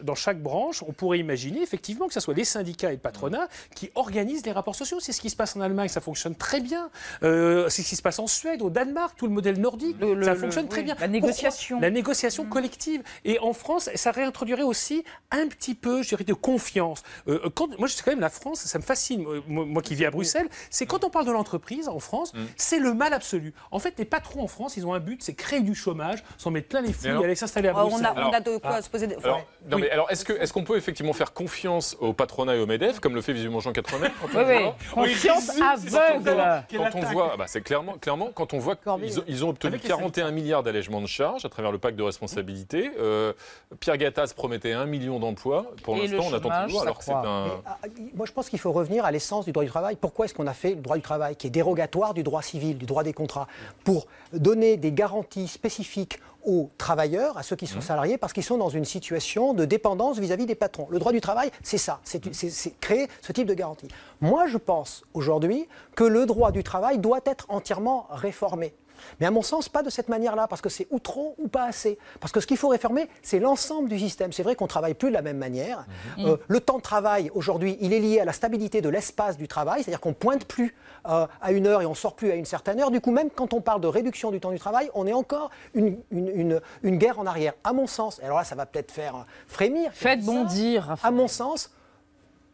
on pourrait imaginer effectivement que ce soit les syndicats et le patronat qui organisent les rapports sociaux. C'est ce qui se passe en Allemagne, ça fonctionne très bien. C'est ce qui se passe en Suède, au Danemark, tout le modèle nordique, ça fonctionne très bien. La négociation. La négociation collective. Et en France, ça réintroduirait aussi un petit peu, je dirais, de confiance. Moi, je sais quand même, la France, ça me fascine, moi qui vis à Bruxelles, c'est quand on parle de l'entreprise en France, c'est le mal absolu. En fait, les patrons en France, ils ont un but, c'est créer du chômage, s'en mettre plein les fouilles et aller s'installer à Bruxelles. On a de quoi se poser des... Alors, est-ce qu'on peut effectivement faire confiance au patronat et au MEDEF, comme le fait visiblement Jean Quatremer ? Confiance aveugle. Quand on voit, c'est clairement, quand on voit qu'ils ont obtenu 41 milliards d'allègements de charges à travers le pacte de responsabilité, Pierre Gattaz promettait 1 million d'emplois. Pour l'instant, on attend toujours. Alors que c'est moi, je pense qu'il faut revenir à l'essence du droit du travail. Pourquoi est-ce qu'on a fait le droit du travail, qui est dérogatoire du droit civil, du droit des contrats, pour donner des garanties spécifiques aux travailleurs, à ceux qui sont salariés, parce qu'ils sont dans une situation de dépendance vis-à-vis des patrons. Le droit du travail, c'est ça, c'est créer ce type de garantie. Moi, je pense aujourd'hui que le droit du travail doit être entièrement réformé. Mais à mon sens, pas de cette manière-là, parce que c'est ou trop ou pas assez. Parce que ce qu'il faut réformer, c'est l'ensemble du système. C'est vrai qu'on ne travaille plus de la même manière. Le temps de travail, aujourd'hui, il est lié à la stabilité de l'espace du travail, c'est-à-dire qu'on ne pointe plus à 1 heure et on ne sort plus à une certaine heure. Du coup, même quand on parle de réduction du temps du travail, on est encore une guerre en arrière. À mon sens, et alors là, ça va peut-être faire frémir. Faites bondir. À mon sens,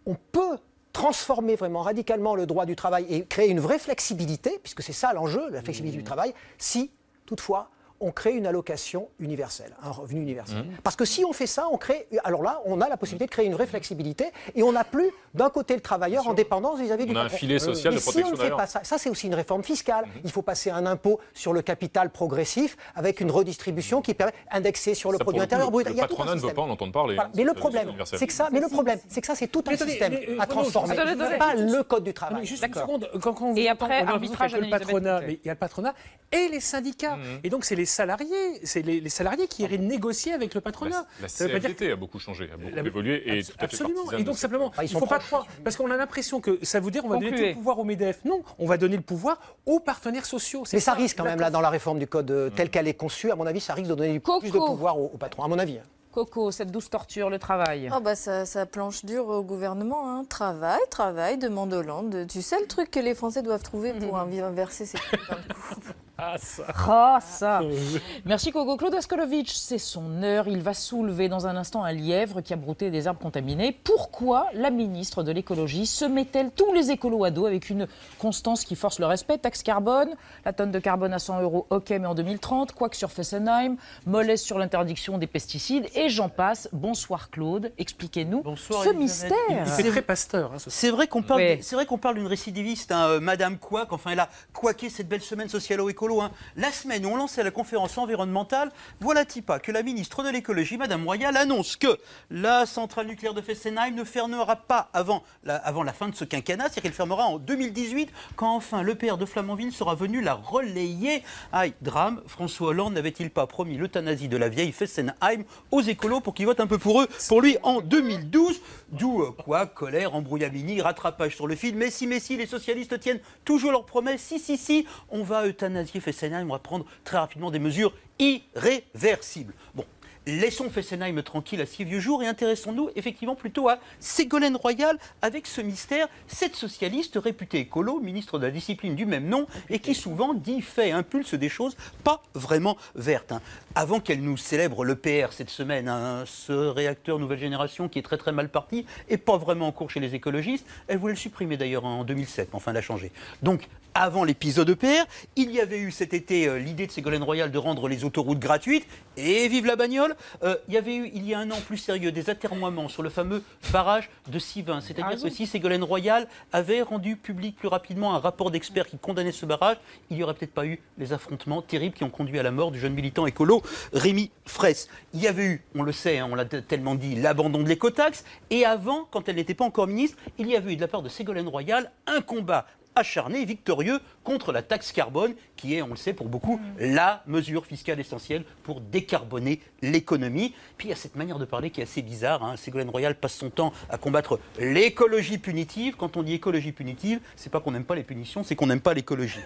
on peut transformer vraiment radicalement le droit du travail et créer une vraie flexibilité, puisque c'est ça l'enjeu, la flexibilité du travail, si, toutefois, on crée une allocation universelle, un revenu universel. Parce que si on fait ça, alors là, on a la possibilité de créer une vraie flexibilité et on n'a plus d'un côté le travailleur en dépendance vis-à-vis du patron. On a un filet social de protection. Mais si on ne fait pas ça, c'est aussi une réforme fiscale. Il faut passer un impôt sur le capital progressif avec une redistribution qui permet d'indexer sur le produit intérieur brut. Le patronat ne veut pas en entendre parler. Voilà. Mais le problème, c'est que ça, c'est tout un système à transformer. Pas le code du travail. Juste une seconde. Quand et après, arbitrage, il y a le patronat et les syndicats. Et donc, c'est les salariés qui iraient négocier avec le patronat. La CFDT a beaucoup changé, a beaucoup évolué et tout à fait absolument. Et donc simplement, il ne faut pas croire, parce qu'on a l'impression que ça veut dire on va donner tout le pouvoir au MEDEF. Non, on va donner le pouvoir aux partenaires sociaux. Mais ça risque quand même, là, dans la réforme du code telle qu'elle est conçue, à mon avis, ça risque de donner plus de pouvoir aux patrons, à mon avis. Coco, cette douce torture, le travail. Oh bah ça planche dure au gouvernement. Hein. Travail, demande Hollande. Tu sais le truc que les Français doivent trouver pour inverser ces trucs dans le coup. Ah, ça. Ah, ça. Merci Coco. Claude Askolovitch, c'est son heure. Il va soulever dans un instant un lièvre qui a brouté des herbes contaminées. Pourquoi la ministre de l'écologie se met-elle tous les écolos à dos avec une constance qui force le respect? Taxe carbone, la tonne de carbone à 100 €, ok, mais en 2030. Quoique sur Fessenheim, mollesse sur l'interdiction des pesticides et j'en passe. Bonsoir Claude, expliquez-nous ce mystère. C'est très Pasteur. Hein, c'est vrai qu'on parle d'une récidiviste, hein, Madame Couac. Enfin, elle a couaqué cette belle semaine socialo-écolo. Hein. La semaine où on lançait la conférence environnementale, voilà-t-il pas que la ministre de l'écologie, Madame Royal, annonce que la centrale nucléaire de Fessenheim ne fermera pas avant la fin de ce quinquennat, c'est-à-dire qu'elle fermera en 2018, quand enfin l'EPR de Flamanville sera venu la relayer. Aïe, drame, François Hollande n'avait-il pas promis l'euthanasie de la vieille Fessenheim aux écolos pour qu'ils votent un peu pour eux, pour lui, en 2012? D'où colère, embrouillamini, rattrapage sur le fil. Mais si, les socialistes tiennent toujours leurs promesses. Si, on va euthanasier Fessenheim, on va prendre très rapidement des mesures irréversibles. Bon. Laissons Fessenheim tranquille à 6 vieux jours et intéressons-nous effectivement plutôt à Ségolène Royal avec ce mystère, cette socialiste réputée écolo, ministre de la discipline du même nom et qui souvent dit, fait, impulse des choses pas vraiment vertes. Hein. Avant qu'elle nous célèbre l'EPR cette semaine, hein, ce réacteur nouvelle génération qui est très très mal parti et pas vraiment en cours chez les écologistes, elle voulait le supprimer d'ailleurs en 2007, mais enfin elle a changé. Donc avant l'épisode EPR, il y avait eu cet été l'idée de Ségolène Royal de rendre les autoroutes gratuites et vive la bagnole. Il y avait eu, il y a un an plus sérieux, des atermoiements sur le fameux barrage de Sivin. C'est-à-dire que si Ségolène Royal avait rendu public plus rapidement un rapport d'experts qui condamnait ce barrage, il n'y aurait peut-être pas eu les affrontements terribles qui ont conduit à la mort du jeune militant écolo Rémi Fraisse. Il y avait eu, on le sait, hein, on l'a tellement dit, l'abandon de l'écotaxe. Et avant, quand elle n'était pas encore ministre, il y avait eu de la part de Ségolène Royal un combat acharné, victorieux contre la taxe carbone, qui est, on le sait pour beaucoup, la mesure fiscale essentielle pour décarboner l'économie. Puis il y a cette manière de parler qui est assez bizarre. Hein. Ségolène Royal passe son temps à combattre l'écologie punitive. Quand on dit écologie punitive, c'est pas qu'on n'aime pas les punitions, c'est qu'on n'aime pas l'écologie.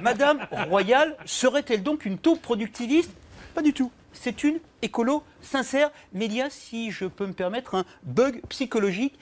Madame Royal serait-elle donc une taupe productiviste? Pas du tout. C'est une écolo sincère, mais il y a, si je peux me permettre, un bug psychologique.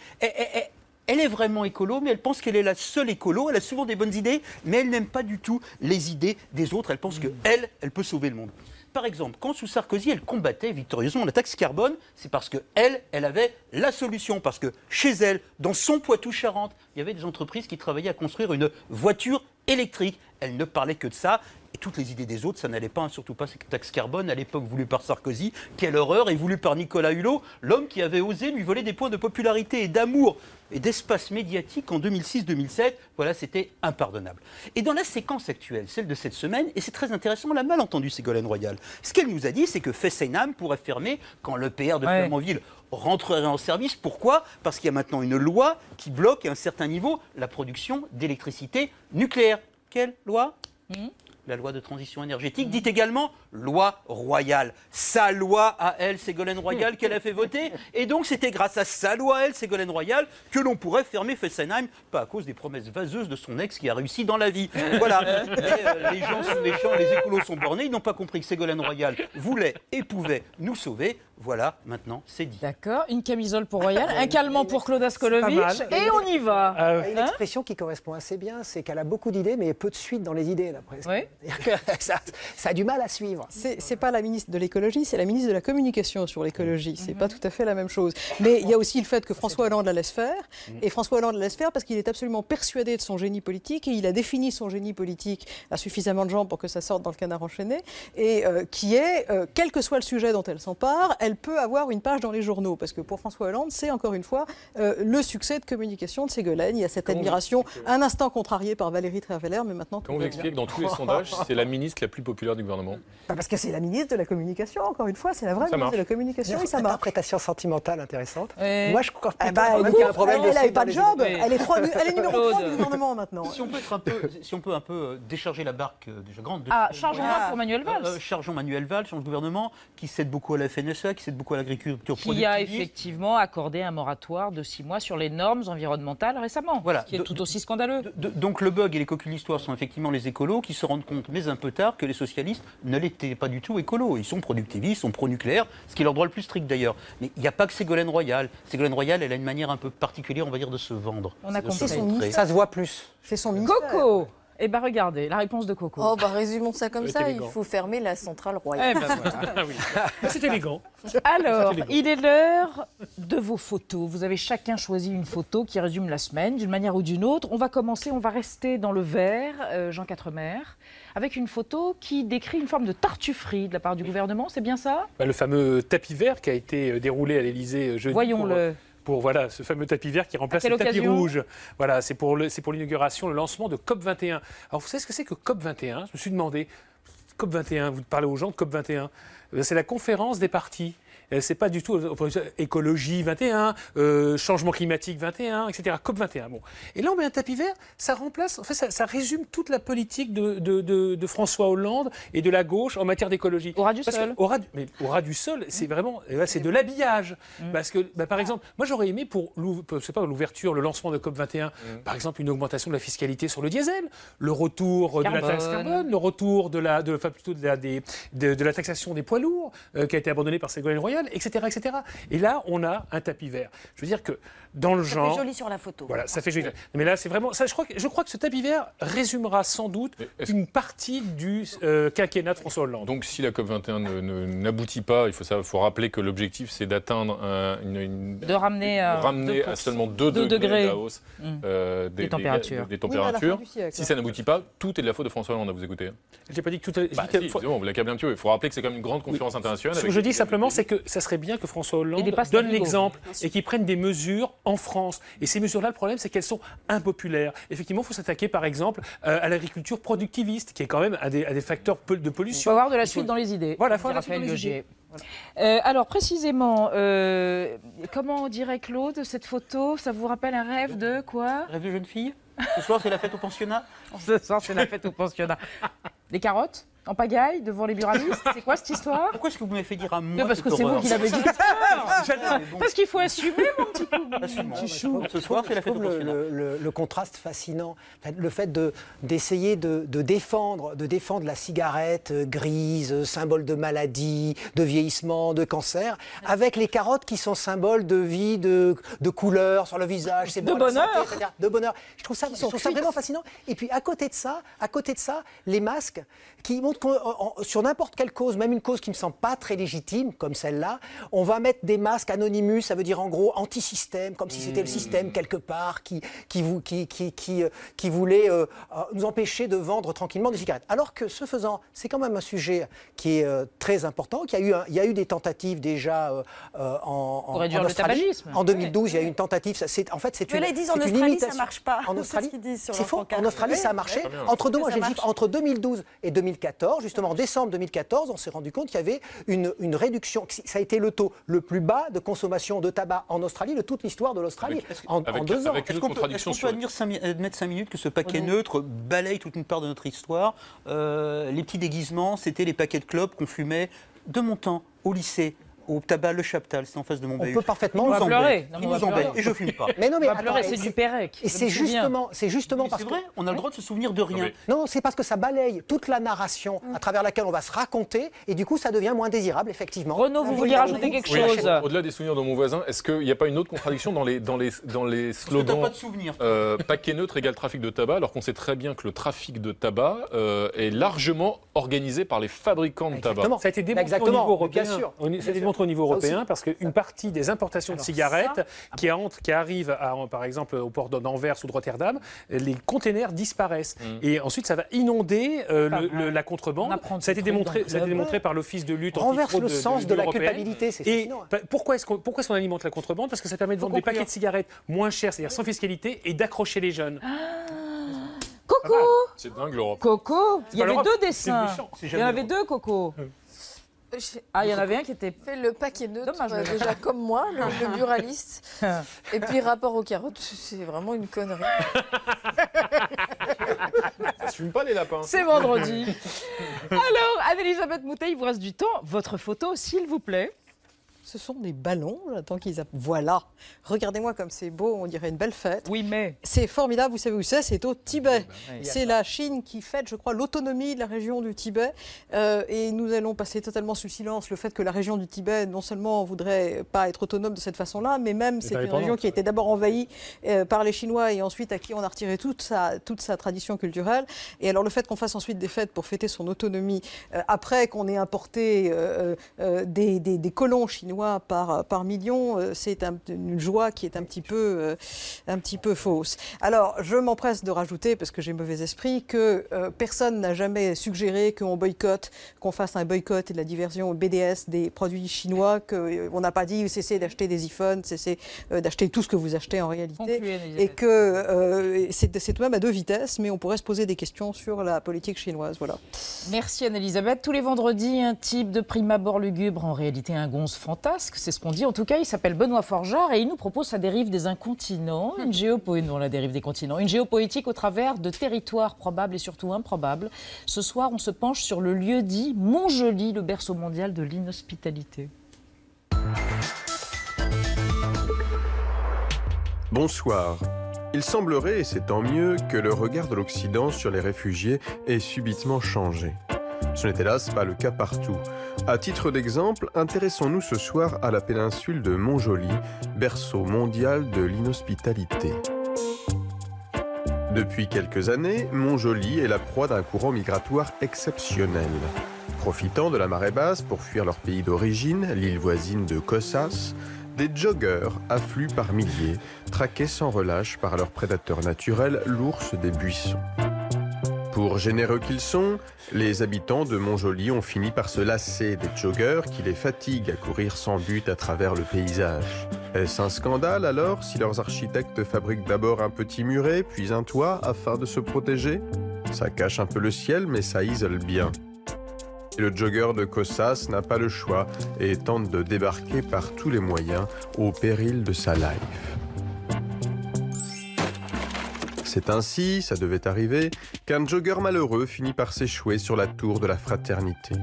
Elle est vraiment écolo, mais elle pense qu'elle est la seule écolo. Elle a souvent des bonnes idées, mais elle n'aime pas du tout les idées des autres. Elle pense qu'elle peut sauver le monde. Par exemple, quand sous Sarkozy, elle combattait victorieusement la taxe carbone, c'est parce qu'elle avait la solution. Parce que chez elle, dans son Poitou-Charentes, il y avait des entreprises qui travaillaient à construire une voiture électrique. Elle ne parlait que de ça. Et toutes les idées des autres, ça n'allait pas, hein, surtout pas cette taxe carbone, à l'époque voulue par Sarkozy. Quelle horreur, et voulue par Nicolas Hulot, l'homme qui avait osé lui voler des points de popularité et d'amour et d'espace médiatique en 2006-2007. Voilà, c'était impardonnable. Et dans la séquence actuelle, celle de cette semaine, et c'est très intéressant, on l'a mal entendu, Ségolène Royal. Ce qu'elle nous a dit, c'est que Fessenheim pourrait fermer quand l'EPR de Flamanville rentrerait en service. Pourquoi? Parce qu'il y a maintenant une loi qui bloque à un certain niveau la production d'électricité nucléaire. Quelle loi? La loi de transition énergétique, dit également loi Royale. Sa loi à elle, Ségolène Royal, qu'elle a fait voter. Et donc, c'était grâce à sa loi à elle, Ségolène Royal, que l'on pourrait fermer Fessenheim, pas à cause des promesses vaseuses de son ex qui a réussi dans la vie. Voilà. Mais, les gens sont méchants, les écolos sont bornés. Ils n'ont pas compris que Ségolène Royal voulait et pouvait nous sauver. Voilà, maintenant, c'est dit. D'accord, une camisole pour Royal, un calmant pour Claude Askolovitch, et on y va. Une expression qui correspond assez bien, c'est qu'elle a beaucoup d'idées, mais peu de suite dans les idées, là, presque. Oui. Ça a du mal à suivre. C'est pas la ministre de l'écologie, c'est la ministre de la communication sur l'écologie. C'est pas tout à fait la même chose. Mais il y a aussi le fait que François Hollande la laisse faire. Et François Hollande la laisse faire parce qu'il est absolument persuadé de son génie politique. Et il a défini son génie politique à suffisamment de gens pour que ça sorte dans le Canard enchaîné. Et qui est, quel que soit le sujet dont elle s'empare, elle peut avoir une page dans les journaux. Parce que pour François Hollande, c'est encore une fois le succès de communication de Ségolène. Il y a cette admiration, un instant contrariée par Valérie Trierweiler, mais maintenant... Comment vous expliquez que dans tous les sondages, c'est la ministre la plus populaire du gouvernement? Parce que c'est la ministre de la communication, encore une fois, c'est la vraie ministre de la communication, et ça marche. Interprétation sentimentale intéressante. Moi, je crois qu'il y a un problème elle n'avait pas de job, elle est numéro 3 du gouvernement maintenant. Si on peut un peu décharger la barque déjà grande. Chargeons-la pour Manuel Valls. Chargeons Manuel Valls, change le gouvernement, qui cède beaucoup à la FNSEA, qui cède beaucoup à l'agriculture productiviste. Qui a effectivement accordé un moratoire de 6 mois sur les normes environnementales récemment, voilà. Ce qui est tout aussi scandaleux. Donc le bug et les coquilles d'histoire sont effectivement les écolos qui se rendent compte, mais un peu tard, que les socialistes ne les n'étaient pas du tout écolos. Ils sont productivistes, ils sont pro-nucléaire, ce qui est leur droit le plus strict d'ailleurs. Mais il n'y a pas que Ségolène Royal. Ségolène Royal, elle a une manière un peu particulière, on va dire, de se vendre. On a compris. Ça se voit plus. C'est son ministère. Coco. Eh bien, regardez, la réponse de Coco. Oh, bah résumons ça comme ça, élégant. il faut fermer la centrale royale. Eh ben, voilà. Ah oui. C'est élégant. Alors, il est l'heure de vos photos. Vous avez chacun choisi une photo qui résume la semaine, d'une manière ou d'une autre. On va commencer, on va rester dans le vert, Jean Quatremer, avec une photo qui décrit une forme de tartufferie de la part du gouvernement, c'est bien ça? Le fameux tapis vert qui a été déroulé à l'Élysée jeudi. Voyons-le. Pour voilà, ce fameux tapis vert qui remplace À le quelle tapis occasion rouge. Voilà, c'est pour l'inauguration, le lancement de COP21. Alors, vous savez ce que c'est que COP21? Je me suis demandé, COP21, vous parlez aux gens de COP21. C'est la conférence des partis. C'est pas du tout écologie 21, changement climatique 21, etc. COP 21. Bon. Et là, on met un tapis vert, ça remplace, en fait, ça résume toute la politique de François Hollande et de la gauche en matière d'écologie. Au ras du sol. Mais au ras du sol, c'est vraiment, c'est de l'habillage. Parce que, par exemple, moi, j'aurais aimé pour l'ouverture, le lancement de COP 21, par exemple, une augmentation de la fiscalité sur le diesel, le retour de la taxe carbone, le retour de la taxation des poids lourds, qui a été abandonnée par Ségolène Royal, etc., etc. Et là, on a un tapis vert. Je veux dire que dans le genre... Ça fait joli sur la photo. Voilà, ça fait joli. Mais là, c'est vraiment... Ça, je crois que ce tapis vert résumera sans doute une partie du quinquennat de François Hollande. Donc, si la COP21 n'aboutit pas, il faut rappeler que l'objectif, c'est d'atteindre de ramener à seulement 2 degrés de la hausse des températures. Oui, si ça n'aboutit pas, tout est de la faute de François Hollande, vous écoutez. J'ai pas dit que tout... Évidemment, vous l'accablez un petit peu. Il faut rappeler que c'est quand même une grande conférence internationale. Ce que je dis simplement, c'est que ça serait bien que François Hollande donne l'exemple et qu'il prenne des mesures en France. Et ces mesures-là, le problème, c'est qu'elles sont impopulaires. Effectivement, il faut s'attaquer, par exemple, à l'agriculture productiviste, qui est quand même un des facteurs de pollution. Il faut avoir de la suite dans les idées. Voilà, il faut avoir de la suite dans les idées. Alors, précisément, comment dirait Claude, cette photo, ça vous rappelle un rêve de quoi? Rêve de jeune fille? Ce soir, c'est la fête au pensionnat? Ce soir, c'est la fête au pensionnat. Des carottes en pagaille devant les buralistes? C'est quoi cette histoire? Pourquoi est-ce que vous m'avez fait dire à moi? Parce que c'est vous qui l'avez dit. Parce qu'il faut assumer, mon petit chou. Ce soir, c'est la fête au pensionnat. Le contraste fascinant, le fait d'essayer de défendre la cigarette grise, symbole de maladie, de vieillissement, de cancer, avec les carottes qui sont symboles de vie, de couleur sur le visage, de bonheur, santé, de bonheur. Je trouve ça vraiment fascinant. Et puis à côté de ça, les masques qui montrent que sur n'importe quelle cause, même une cause qui ne me semble pas très légitime, comme celle-là, on va mettre des masques Anonymous, ça veut dire en gros anti-système, comme si c'était le système quelque part qui voulait nous empêcher de vendre tranquillement des cigarettes. Alors que ce faisant, c'est quand même un sujet qui est très important, il y a eu des tentatives déjà en réduire Australie. Le tabagisme. En 2012, il y a eu une tentative. En fait, c'est une Australie, ça ne marche pas. En Australie, c'est faux. En Australie, ça a marché. Entre 2012 et 2014, justement en décembre 2014, on s'est rendu compte qu'il y avait une réduction. Ça a été le taux le plus bas de consommation de tabac en Australie de toute l'histoire de l'Australie. En 2 ans. Est-ce qu'on peut admettre 5 minutes que ce paquet neutre balaye toute une part de notre histoire? Les petits déguisements, c'était les paquets de clopes qu'on fumait de mon temps au lycée. Au tabac Le Chaptal, c'est en face de mon bahut. On peut parfaitement nous pleurer. Il nous embête et je fume pas. Mais non, mais pleurer, c'est du Pérec. Et c'est justement parce que... C'est vrai, on a le droit de se souvenir de rien. Non, c'est parce que ça balaye toute la narration à travers laquelle on va se raconter et du coup, ça devient moins désirable, effectivement. Renaud, vous vouliez rajouter quelque chose? Au-delà des souvenirs de mon voisin, est-ce qu'il n'y a pas une autre contradiction dans les slogans pas de souvenirs. Paquet neutre égale trafic de tabac, alors qu'on sait très bien que le trafic de tabac est largement organisé par les fabricants de tabac. Ça a été démontré au niveau européen. Bien sûr. Ça a été démontré au niveau européen parce qu'une partie des importations de cigarettes qui arrivent, par exemple, au port d'Anvers ou de Rotterdam, les containers disparaissent. Et ensuite, ça va inonder la contrebande. Ça a été démontré par l'Office de lutte renverse antifraude le sens de la culpabilité, c'est fascinant. Et pourquoi est-ce qu'on alimente la contrebande? Parce que ça permet de vendre des paquets de cigarettes moins chers, c'est-à-dire sans fiscalité, et d'accrocher les jeunes. Coco! C'est dingue l'Europe. Coco, il y avait 2 dessins. Il y en avait 2, Coco. Il y en avait un qui était... Fait le paquet neutre, déjà comme moi, le buraliste. Et puis rapport aux carottes, c'est vraiment une connerie. Je fume pas les lapins. C'est vendredi. Alors, Anne-Elisabeth Moutet, il vous reste du temps. Votre photo, s'il vous plaît. Ce sont des ballons, j'attends qu'ils... Voilà, regardez-moi comme c'est beau, on dirait une belle fête. Oui, mais... C'est formidable, vous savez où c'est au Tibet. C'est la Chine qui fête, je crois, l'autonomie de la région du Tibet. Et nous allons passer totalement sous silence le fait que la région du Tibet, non seulement voudrait pas être autonome de cette façon-là, mais même c'est une région qui a été d'abord envahie par les Chinois et ensuite à qui on a retiré toute sa tradition culturelle. Et alors le fait qu'on fasse ensuite des fêtes pour fêter son autonomie, après qu'on ait importé des colons chinois par millions, c'est une joie qui est un petit peu fausse. Alors, je m'empresse de rajouter, parce que j'ai mauvais esprit, que personne n'a jamais suggéré qu'on fasse un boycott et de la diversion BDS des produits chinois, qu'on n'a pas dit cessez d'acheter des iPhones, cessez d'acheter tout ce que vous achetez en réalité, et que c'est tout de même à deux vitesses, mais on pourrait se poser des questions sur la politique chinoise. Voilà. Merci Anne-Elisabeth. Tous les vendredis, un type de prime abord lugubre, en réalité un gonze fantasque, c'est ce qu'on dit. En tout cas, il s'appelle Benoît Forgeard et il nous propose sa dérive des incontinents, une géopoétique au travers de territoires probables et surtout improbables. Ce soir, on se penche sur le lieu dit Montjoly, le berceau mondial de l'inhospitalité. Bonsoir. Il semblerait, et c'est tant mieux, que le regard de l'Occident sur les réfugiés ait subitement changé. Ce n'est hélas pas le cas partout. À titre d'exemple, intéressons-nous ce soir à la péninsule de Montjoly, berceau mondial de l'inhospitalité. Depuis quelques années, Montjoly est la proie d'un courant migratoire exceptionnel. Profitant de la marée basse pour fuir leur pays d'origine, l'île voisine de Cossas, des joggeurs affluent par milliers, traqués sans relâche par leur prédateur naturel, l'ours des buissons. Pour généreux qu'ils sont, les habitants de Montjoly ont fini par se lasser des joggeurs qui les fatiguent à courir sans but à travers le paysage. Est-ce un scandale alors si leurs architectes fabriquent d'abord un petit muret, puis un toit afin de se protéger? Ça cache un peu le ciel, mais ça isole bien. Et le jogger de Cossas n'a pas le choix et tente de débarquer par tous les moyens au péril de sa life. C'est ainsi, ça devait arriver, qu'un jogger malheureux finit par s'échouer sur la tour de la fraternité.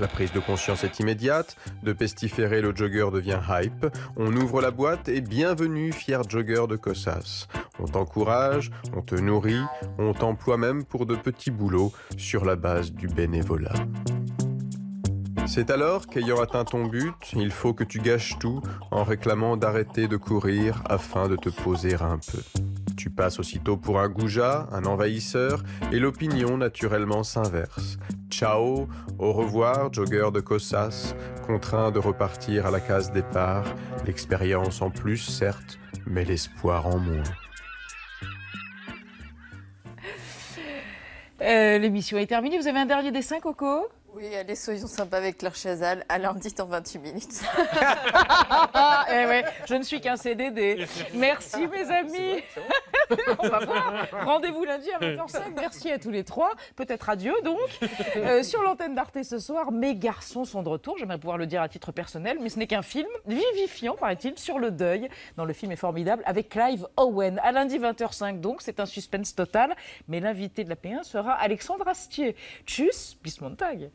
La prise de conscience est immédiate, de pestiférer le jogger devient hype, on ouvre la boîte et bienvenue fier jogger de Cossas. On t'encourage, on te nourrit, on t'emploie même pour de petits boulots sur la base du bénévolat. C'est alors qu'ayant atteint ton but, il faut que tu gâches tout en réclamant d'arrêter de courir afin de te poser un peu. Tu passes aussitôt pour un goujat, un envahisseur, et l'opinion naturellement s'inverse. Ciao, au revoir, jogger de Cossas, contraint de repartir à la case départ, l'expérience en plus certes, mais l'espoir en moins. L'émission est terminée. Vous avez un dernier dessin, Coco ? Oui, allez, soyons sympas avec Claire Chazal. À lundi dans 28 minutes. Eh ouais, je ne suis qu'un CDD. Merci, mes amis. On va voir. Rendez-vous lundi à 20h05. Merci à tous les trois. Peut-être adieu, donc. Sur l'antenne d'Arte ce soir, mes garçons sont de retour. J'aimerais pouvoir le dire à titre personnel, mais ce n'est qu'un film vivifiant, paraît-il, sur le deuil. Dans le film est formidable, avec Clive Owen. À lundi 20h05, donc. C'est un suspense total. Mais l'invité de la P1 sera Alexandre Astier. Tchuss, bis Montag.